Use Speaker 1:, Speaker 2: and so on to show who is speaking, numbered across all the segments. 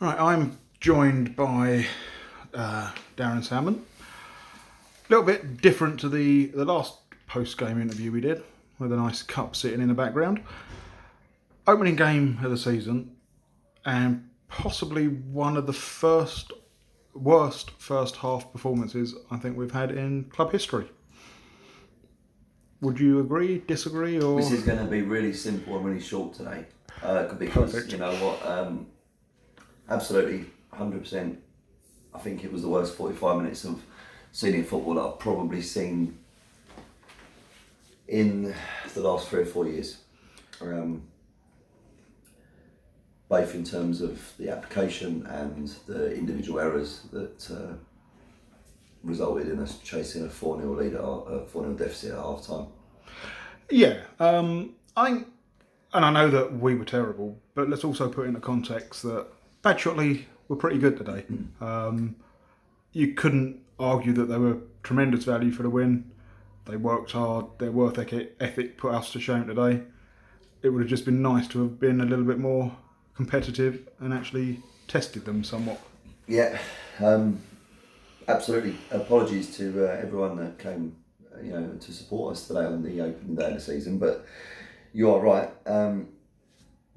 Speaker 1: Right, I'm joined by Darren Salmon. A little bit different to the last post-game interview we did, with a nice cup sitting in the background. Opening game of the season, and possibly one of the worst first half performances I think we've had in club history. Would you agree, disagree, or...?
Speaker 2: This is going to be really simple and really short today, because
Speaker 1: Perfect.
Speaker 2: you know what, absolutely 100%. I think it was the worst 45 minutes of senior football that I've probably seen in the last 3 or 4 years. Both in terms of the application and the individual errors that resulted in us chasing a 4-0 lead, a 4-0 deficit at half time.
Speaker 1: Yeah, I think, and I know that we were terrible, but let's also put into context that Badshot Lea were pretty good today. You couldn't argue that they were tremendous value for the win. They worked hard, their work ethic put us to shame today. It would have just been nice to have been a little bit more competitive and actually tested them somewhat.
Speaker 2: Yeah, absolutely. Apologies to everyone that came, to support us today on the opening day of the season. But you are right.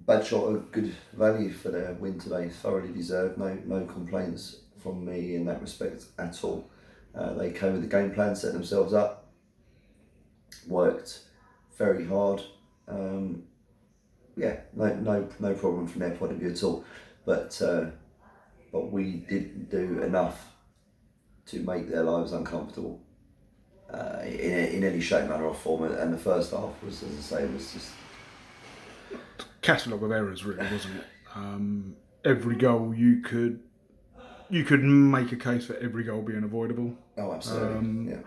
Speaker 2: Badshot are good value for their win today. Thoroughly deserved. No complaints from me in that respect at all. They came with the game plan, set themselves up, worked very hard. No problem from their point of view at all. But we didn't do enough to make their lives uncomfortable in any shape, manner or form. And the first half was, as I say, was just
Speaker 1: Catalogue of errors, really, wasn't it? Every goal you could make a case for every goal being avoidable.
Speaker 2: Oh, absolutely. Yeah.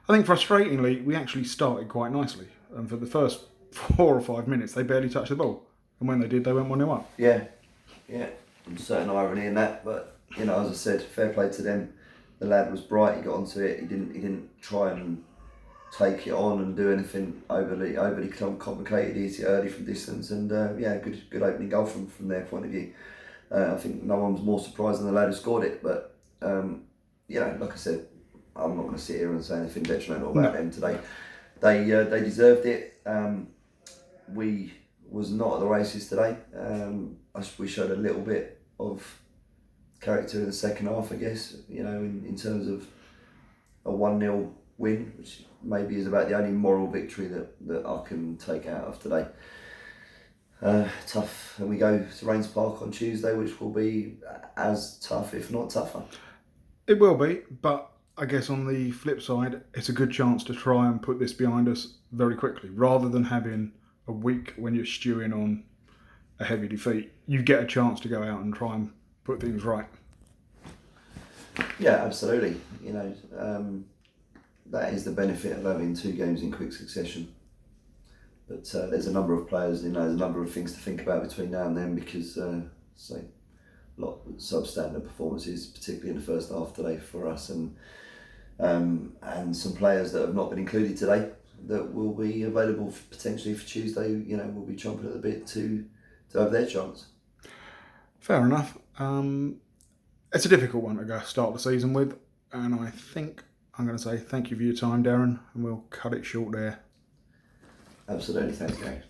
Speaker 1: I think frustratingly, we actually started quite nicely, and for the first 4 or 5 minutes, they barely touched the ball, and when they did, they went 1-0 up.
Speaker 2: Yeah. There's certain irony in that, but as I said, fair play to them. The lad was bright. He got onto it. He didn't try and take it on and do anything overly complicated. He hit it early from distance, and good opening goal from their point of view. I think no one was more surprised than the lad who scored it. But like I said, I'm not going to sit here and say anything detrimental about them today. They deserved it. We was not at the races today. We showed a little bit of character in the second half, I guess. In terms of a 1-0 win, which maybe is about the only moral victory that I can take out of today. Tough, and we go to Rains Park on Tuesday, which will be as tough, if not tougher.
Speaker 1: It will be, but I guess on the flip side, it's a good chance to try and put this behind us very quickly, rather than having a week when you're stewing on a heavy defeat. You get a chance to go out and try and put things right.
Speaker 2: Yeah, absolutely. That is the benefit of having 2 games in quick succession. But there's a number of players, there's a number of things to think about between now and then, because a lot of substandard performances, particularly in the first half today for us, and some players that have not been included today that will be available potentially for Tuesday. Will be chomping at the bit to have their chance.
Speaker 1: Fair enough. It's a difficult one to go start the season with, and I think I'm going to say thank you for your time, Darren, and we'll cut it short there.
Speaker 2: Absolutely, thanks, Gary.